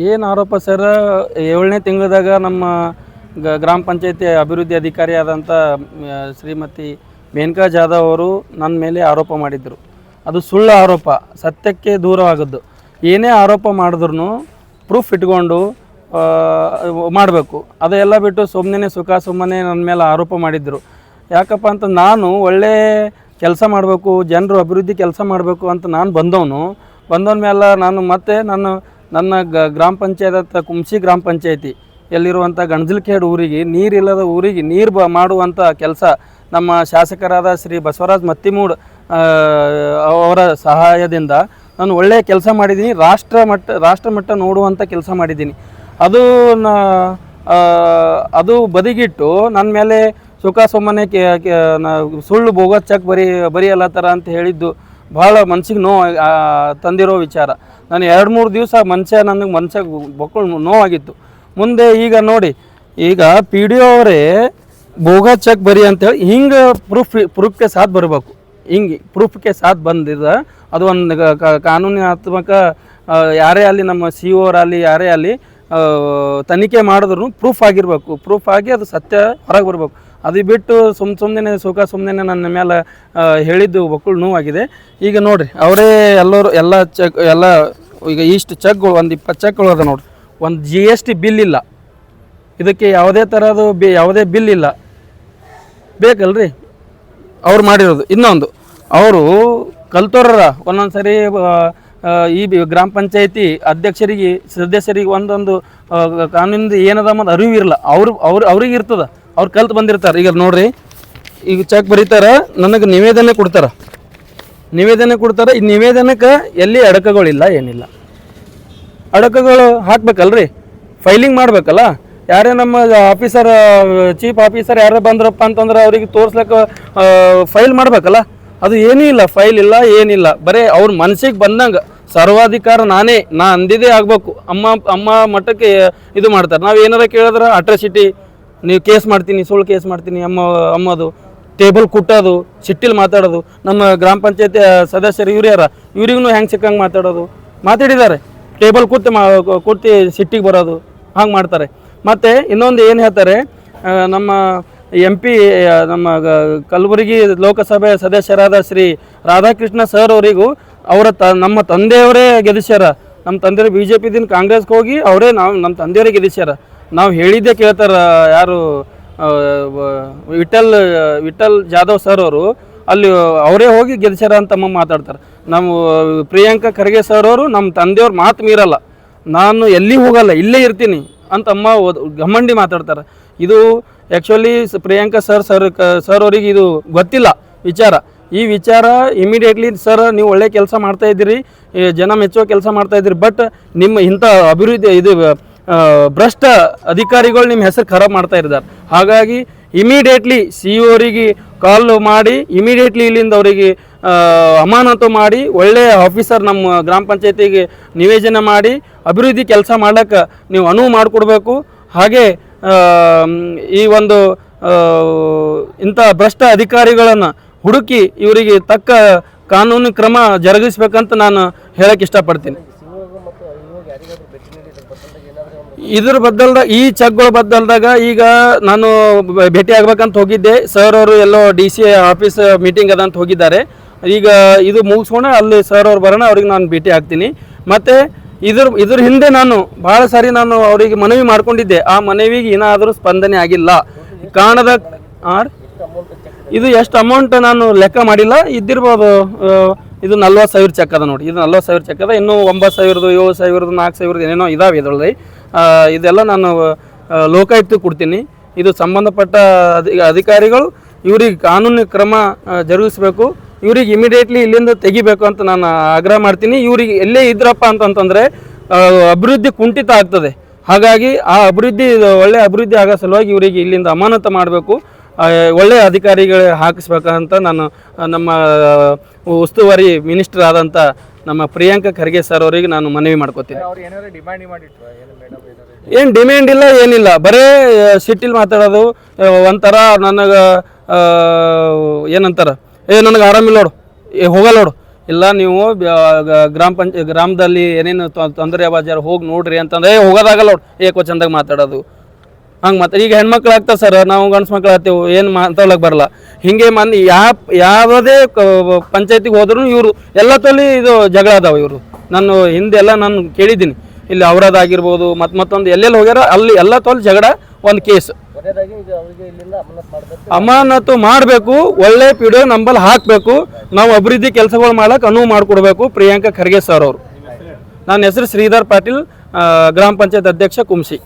ಏನು ಆರೋಪ ಸರ್, 7ನೇ ತಿಂಗಳದಾಗ ನಮ್ಮ ಗ್ರಾಮ ಪಂಚಾಯತಿ ಅಭಿವೃದ್ಧಿ ಅಧಿಕಾರಿ ಆದಂಥ ಶ್ರೀಮತಿ ಮೇನಕಾ ಜಾಧವ್ ಅವರು ನನ್ನ ಮೇಲೆ ಆರೋಪ ಮಾಡಿದ್ದರು. ಅದು ಸುಳ್ಳು ಆರೋಪ, ಸತ್ಯಕ್ಕೆ ದೂರವಾಗದ್ದು. ಏನೇ ಆರೋಪ ಮಾಡಿದ್ರು ಪ್ರೂಫ್ ಇಟ್ಕೊಂಡು ಮಾಡಬೇಕು. ಅದೆಲ್ಲ ಬಿಟ್ಟು ಸುಮ್ಮನೆ ನನ್ನ ಮೇಲೆ ಆರೋಪ ಮಾಡಿದ್ದರು. ಯಾಕಪ್ಪ ಅಂತ ನಾನು ಒಳ್ಳೆ ಕೆಲಸ ಮಾಡಬೇಕು, ಜನರು ಅಭಿವೃದ್ಧಿ ಕೆಲಸ ಮಾಡಬೇಕು ಅಂತ ನಾನು ಬಂದವನ ಮೇಲೆ ನಾನು ಮತ್ತೆ ನನ್ನ ಗ್ರಾಮ ಪಂಚಾಯತ್ ಕುಂಸಿ ಗ್ರಾಮ ಪಂಚಾಯತಿ ಎಲ್ಲಿರುವಂಥ ಗಣಜಲ್ಖೇಡ್ ಊರಿಗೆ ನೀರಿಲ್ಲದ ಊರಿಗೆ ನೀರು ಮಾಡುವಂಥ ಕೆಲಸ ನಮ್ಮ ಶಾಸಕರಾದ ಶ್ರೀ ಬಸವರಾಜ್ ಮತ್ತಿಮೂಡ್ ಅವರ ಸಹಾಯದಿಂದ ನಾನು ಒಳ್ಳೆಯ ಕೆಲಸ ಮಾಡಿದ್ದೀನಿ. ರಾಷ್ಟ್ರಮಟ್ಟ ನೋಡುವಂಥ ಕೆಲಸ ಮಾಡಿದ್ದೀನಿ. ಅದು ಬದಿಗಿಟ್ಟು ನನ್ನ ಮೇಲೆ ಸುಮ್ಮನೆ ಸುಳ್ಳು ಬೋಗಸ್ ಚೆಕ್ ಬರೆಯಲ್ಲತ್ತಾರ ಅಂತ ಹೇಳಿದ್ದು ಭಾಳ ಮನ್ಸಿಗೆ ನೋವು ತಂದಿರೋ ವಿಚಾರ. ನಾನು 2-3 ದಿವಸ ಮನ್ಸಿಗೆ ಬಕ್ಕಳು ನೋವಾಗಿತ್ತು. ಮುಂದೆ ಈಗ ನೋಡಿ, ಈಗ ಪಿ ಡಿ ಒ ಅವರೇ ಬೋಗಸ್ ಚೆಕ್ ಬರಿ ಅಂತೇಳಿ ಹಿಂಗೆ ಪ್ರೂಫ್ಗೆ ಸಾಥ್ ಬರಬೇಕು. ಹಿಂಗೆ ಪ್ರೂಫ್ಗೆ ಸಾಥ್ ಬಂದಿದೆ. ಅದು ಒಂದು ಕಾನೂನಾತ್ಮಕ ಯಾರೇ ಅಲ್ಲಿ ನಮ್ಮ ಸಿ ಒ ಅವರಲ್ಲಿ ಯಾರೇ ಅಲ್ಲಿ ತನಿಖೆ ಮಾಡಿದ್ರು ಪ್ರೂಫ್ ಆಗಿರಬೇಕು. ಪ್ರೂಫ್ ಆಗಿ ಅದು ಸತ್ಯ ಹೊರಗೆ ಬರಬೇಕು. ಅದು ಬಿಟ್ಟು ಸುಮ್ಮನೆ ನನ್ನ ಮೇಲೆ ಹೇಳಿದ್ದು ಬಕ್ಕಳು ನೋವಾಗಿದೆ. ಈಗ ನೋಡಿರಿ, ಅವರೇ ಎಲ್ಲ ಈಗ ಇಷ್ಟು ಚೆಕ್ಗಳು, ಒಂದು 20 ಚೆಕ್ಗಳು ಅದ ನೋಡಿರಿ. ಒಂದು GST ಬಿಲ್ ಇಲ್ಲ, ಇದಕ್ಕೆ ಯಾವುದೇ ಥರದ್ದು ಯಾವುದೇ ಬಿಲ್ ಇಲ್ಲ. ಬೇಕಲ್ರಿ ಅವ್ರು ಮಾಡಿರೋದು. ಇನ್ನೊಂದು, ಅವರು ಕಲ್ತೋರ ಒಂದೊಂದು ಸರಿ ಈ ಗ್ರಾಮ ಪಂಚಾಯತಿ ಅಧ್ಯಕ್ಷರಿಗೆ ಸದಸ್ಯರಿಗೆ ಒಂದೊಂದು ಕಾನೂನಿಂದ ಏನದ ಅನ್ನೋದು ಅರಿವು ಇರಲ್ಲ. ಅವ್ರಿಗೆ ಇರ್ತದೆ, ಅವ್ರು ಕಲ್ತು ಬಂದಿರ್ತಾರೆ. ಈಗ ನೋಡ್ರಿ, ಈಗ ಚೆಕ್ ಬರೀತಾರೆ, ನನಗೆ ನಿವೇದನೆ ಕೊಡ್ತಾರೆ. ಈ ನಿವೇದನಕ್ಕೆ ಎಲ್ಲಿ ಅಡಕಗಳಿಲ್ಲ, ಏನಿಲ್ಲ. ಅಡಕಗಳು ಹಾಕ್ಬೇಕಲ್ರಿ, ಫೈಲಿಂಗ್ ಮಾಡಬೇಕಲ್ಲ. ಯಾರೇ ನಮ್ಮ ಆಫೀಸರ್, ಚೀಫ್ ಆಫೀಸರ್ ಯಾರೇ ಬಂದ್ರಪ್ಪ ಅಂತಂದ್ರೆ ಅವ್ರಿಗೆ ತೋರ್ಸ್ಲಿಕ್ಕೆ ಫೈಲ್ ಮಾಡಬೇಕಲ್ಲ. ಅದು ಏನೂ ಇಲ್ಲ, ಫೈಲ್ ಇಲ್ಲ, ಏನಿಲ್ಲ. ಬರೀ ಅವ್ರ ಮನಸ್ಸಿಗೆ ಬಂದಂಗೆ ಸರ್ವಾಧಿಕಾರ ನಾ ಅಂದಿದ್ದೇ ಆಗಬೇಕು ಅಮ್ಮ ಮಟ್ಟಕ್ಕೆ ಇದು ಮಾಡ್ತಾರೆ. ನಾವು ಏನಾರ ಕೇಳಿದ್ರೆ ಅಟ್ರಾಸಿಟಿ, ನೀವು ಕೇಸ್ ಮಾಡ್ತೀನಿ, ಸುಳ್ಳು ಕೇಸ್ ಮಾಡ್ತೀನಿ ಅಮ್ಮದು ಟೇಬಲ್ ಕುಟ್ಟೋದು, ಸಿಟ್ಟಿಲ್ ಮಾತಾಡೋದು. ನಮ್ಮ ಗ್ರಾಮ ಪಂಚಾಯತಿ ಸದಸ್ಯರು ಇವ್ರಿಗೂ ಹೆಂಗೆ ಸಿಕ್ಕಂಗೆ ಮಾತಾಡಿದ್ದಾರೆ. ಟೇಬಲ್ ಕುಟ್ಟಿ ಸಿಟ್ಟಿಗೆ ಬರೋದು, ಹಂಗೆ ಮಾಡ್ತಾರೆ. ಮತ್ತು ಇನ್ನೊಂದು ಏನು ಹೇಳ್ತಾರೆ, ನಮ್ಮ MP ನಮ್ಮ ಕಲಬುರಗಿ ಲೋಕಸಭೆ ಸದಸ್ಯರಾದ ಶ್ರೀ ರಾಧಾಕೃಷ್ಣ ಸರ್ ಅವರಿಗೂ ನಮ್ಮ ತಂದೆಯವರೇ ಗೆಲ್ಲಿಸ್ಯಾರ. ನಮ್ಮ ತಂದೆಯವರು BJP ಕಾಂಗ್ರೆಸ್ಗೆ ಹೋಗಿ ಅವರೇ ನಮ್ಮ ತಂದೆಯವರೇ ಗೆಲ್ಲಿಸ್ಯಾರ. ನಾವು ಹೇಳಿದ್ದೇ ಕೇಳ್ತಾರೆ. ಯಾರು ವಿಠಲ್ ಜಾಧವ್ ಸರ್ ಅವರು ಅಲ್ಲಿ ಅವರೇ ಹೋಗಿ ಗೆಲ್ಲಿಸ್ಯಾರ ಅಂತ ಮಾತಾಡ್ತಾರೆ. ನಮ್ಮ ಪ್ರಿಯಾಂಕಾ ಖರ್ಗೆ ಸರ್ ಅವರು ನಮ್ಮ ತಂದೆಯವ್ರ ಮಾತು ಮೀರಲ್ಲ, ನಾನು ಎಲ್ಲಿ ಹೋಗಲ್ಲ, ಇಲ್ಲೇ ಇರ್ತೀನಿ ಅಂತ ಘಮಂಡಿ ಮಾತಾಡ್ತಾರೆ. ಇದು ಆ್ಯಕ್ಚುಲಿ ಪ್ರಿಯಾಂಕಾ ಸರ್ ಅವರಿಗೆ ಇದು ಗೊತ್ತಿಲ್ಲ ವಿಚಾರ. ಈ ವಿಚಾರ ಇಮಿಡಿಯೇಟ್ಲಿ, ಸರ್ ನೀವು ಒಳ್ಳೆ ಕೆಲಸ ಮಾಡ್ತಾಯಿದ್ದೀರಿ, ಜನ ಮೆಚ್ಚೋ ಕೆಲಸ ಮಾಡ್ತಾಯಿದ್ದೀರಿ, ಬಟ್ ನಿಮ್ಮ ಇಂಥ ಅಭಿವೃದ್ಧಿ ಇದು ಭ್ರಷ್ಟ ಅಧಿಕಾರಿಗಳು ನಿಮ್ಮ ಹೆಸರು ಖರಾಬ್ ಮಾಡ್ತಾ ಇದ್ದಾರೆ. ಹಾಗಾಗಿ ಇಮಿಡಿಯೇಟ್ಲಿ CO ಅವರಿಗೆ ಕಾಲ್ ಮಾಡಿ ಇಮಿಡಿಯೇಟ್ಲಿ ಇಲ್ಲಿಂದ ಅವರಿಗೆ ಅಮಾನತು ಮಾಡಿ ಒಳ್ಳೆಯ ಆಫೀಸರ್ ನಮ್ಮ ಗ್ರಾಮ ಪಂಚಾಯತಿಗೆ ನಿವೇದನೆ ಮಾಡಿ ಅಭಿವೃದ್ಧಿ ಕೆಲಸ ಮಾಡೋಕ್ಕೆ ನೀವು ಅನುವು ಮಾಡಿಕೊಡ್ಬೇಕು. ಹಾಗೆ ಈ ಒಂದು ಇಂಥ ಭ್ರಷ್ಟ ಅಧಿಕಾರಿಗಳನ್ನು ಹುಡುಕಿ ಇವರಿಗೆ ತಕ್ಕ ಕಾನೂನು ಕ್ರಮ ಜರುಗಿಸ್ಬೇಕಂತ ನಾನು ಹೇಳಕ್ಕೆ ಇಷ್ಟಪಡ್ತೀನಿ. ಇದ್ರ ಬದಲ್ದಾಗ, ಈ ಚೆಕ್ಗಳ ಬದಲ್ದಾಗ ಈಗ ನಾನು ಭೇಟಿ ಆಗ್ಬೇಕಂತ ಹೋಗಿದ್ದೆ. ಸರ್ ಅವರು ಎಲ್ಲೋ DC ಆಫೀಸ್ ಮೀಟಿಂಗ್ ಅದಂತ ಹೋಗಿದ್ದಾರೆ. ಈಗ ಇದು ಮುಗಿಸ್ಕೊಂಡು ಅಲ್ಲಿ ಸರ್ ಅವ್ರು ಬರೋಣ, ಅವ್ರಿಗೆ ನಾನು ಭೇಟಿ ಆಗ್ತೀನಿ. ಮತ್ತು ಇದ್ರ ಹಿಂದೆ ನಾನು ಭಾಳ ಸಾರಿ ನಾನು ಅವರಿಗೆ ಮನವಿ ಮಾಡ್ಕೊಂಡಿದ್ದೆ. ಆ ಮನವಿಗೆ ಏನಾದರೂ ಸ್ಪಂದನೆ ಆಗಿಲ್ಲ. ಕಾರಣದ ಇದು ಎಷ್ಟು ಅಮೌಂಟ್ ನಾನು ಲೆಕ್ಕ ಮಾಡಿಲ್ಲ, ಇದ್ದಿರ್ಬೋದು. ಇದು 40,000 ಚೆಕ್ ಅದ ನೋಡಿ, ಇದು 40,000 ಚೆಕ್ ಅದ. ಇನ್ನೂ 9,000, 7,000, 4,000 ಏನೇನೋ ಇದಾವೆ ಇದರಲ್ಲಿ. ಇದೆಲ್ಲ ನಾನು ಲೋಕಾಯುಕ್ತಕ್ಕೆ ಕೊಡ್ತೀನಿ. ಇದು ಸಂಬಂಧಪಟ್ಟ ಅಧಿಕಾರಿಗಳು ಇವ್ರಿಗೆ ಕಾನೂನು ಕ್ರಮ ಜರುಗಿಸಬೇಕು. ಇವ್ರಿಗೆ ಇಮಿಡಿಯೇಟ್ಲಿ ಇಲ್ಲಿಂದ ತೆಗಿಬೇಕು ಅಂತ ನಾನು ಆಗ್ರಹ ಮಾಡ್ತೀನಿ. ಇವ್ರಿಗೆ ಎಲ್ಲೇ ಇದ್ರಪ್ಪ ಅಂತಂತಂದರೆ ಅಭಿವೃದ್ಧಿ ಕುಂಠಿತ ಆಗ್ತದೆ. ಹಾಗಾಗಿ ಆ ಒಳ್ಳೆಯ ಅಭಿವೃದ್ಧಿ ಆಗೋ ಸಲುವಾಗಿ ಇವರಿಗೆ ಇಲ್ಲಿಂದ ಅಮಾನತು ಮಾಡಬೇಕು, ಒಳ್ಳೆಯ ಅಧಿಕಾರಿಗಳು ಹಾಕಿಸ್ಬೇಕಂತ ನಾನು ನಮ್ಮ ಉಸ್ತುವಾರಿ ಮಿನಿಸ್ಟರ್ ಆದಂಥ ನಮ್ಮ ಪ್ರಿಯಾಂಕಾ ಖರ್ಗೆ ಸರ್ ಅವರಿಗೆ ನಾನು ಮನವಿ ಮಾಡ್ಕೋತೀನಿ. ಏನು ಡಿಮ್ಯಾಂಡ್ ಇಲ್ಲ, ಏನಿಲ್ಲ, ಬರೇ ಸಿಟ್ಟಿಲ್ ಮಾತಾಡೋದು. ಒಂಥರ ನನಗೆ ಏನಂತಾರೆ, ನನಗೆ ಆರಾಮಿಲ್ಲ ನೋಡು, ಹೋಗಲ್ಲ ನೋಡು, ಇಲ್ಲ ನೀವು ಗ್ರಾಮದಲ್ಲಿ ಏನೇನು ತೊಂದರೆ ಬಾಜಾರ ಹೋಗಿ ನೋಡ್ರಿ ಅಂತಂದ್ರೆ ಹೋಗೋದಾಗಲ್ಲ ಅವ್ರು ಏಕವಚನದಾಗ ಮಾತಾಡೋದು ಹಂಗೆ ಮಾತಾಡಿ. ಈಗ ಹೆಣ್ಮಕ್ಳು ಆಗ್ತಾವೆ ಸರ್, ನಾವು ಗಂಡ್ಸು ಮಕ್ಳು ಆಗ್ತೇವೆ, ಏನು ಮಾತಾಡ್ಲಕ್ಕೆ ಬರಲ್ಲ. ಹಿಂಗೆ ಮಂದಿ ಯಾವುದೇ ಪಂಚಾಯತಿಗೆ ಹೋದ್ರೂ ಇವರು ಎಲ್ಲ ತೊಲಿ ಇದು ಜಗಳ ಅದಾವೆ. ಇವರು ನಾನು ಹಿಂದೆಲ್ಲ ನಾನು ಕೇಳಿದ್ದೀನಿ, ಇಲ್ಲಿ ಅವರದಾಗಿರ್ಬೋದು ಮತ್ತೊಂದು ಎಲ್ಲೆಲ್ಲಿ ಹೋಗ್ಯಾರ ಅಲ್ಲಿ ಎಲ್ಲ ತೊಲಿ ಜಗಳ ಒಂದು ಕೇಸ್. ಅಮಾನತು ಮಾಡಬೇಕು, ಒಳ್ಳೆ ಪಿಡಿಯೋ ನಂಬಲ್ಲಿ ಹಾಕಬೇಕು, ನಾವು ಅಭಿವೃದ್ಧಿ ಕೆಲಸಗಳು ಮಾಡಕ್ಕೆ ಅನುವು ಮಾಡಿಕೊಡ್ಬೇಕು. ಪ್ರಿಯಾಂಕಾ ಖರ್ಗೆ ಸರ್ ಅವರು. ನನ್ನ ಹೆಸರು ಶ್ರೀಧರ್ ಪಾಟೀಲ್, ಗ್ರಾಮ ಪಂಚಾಯತ್ ಅಧ್ಯಕ್ಷ ಕುಂಸಿ.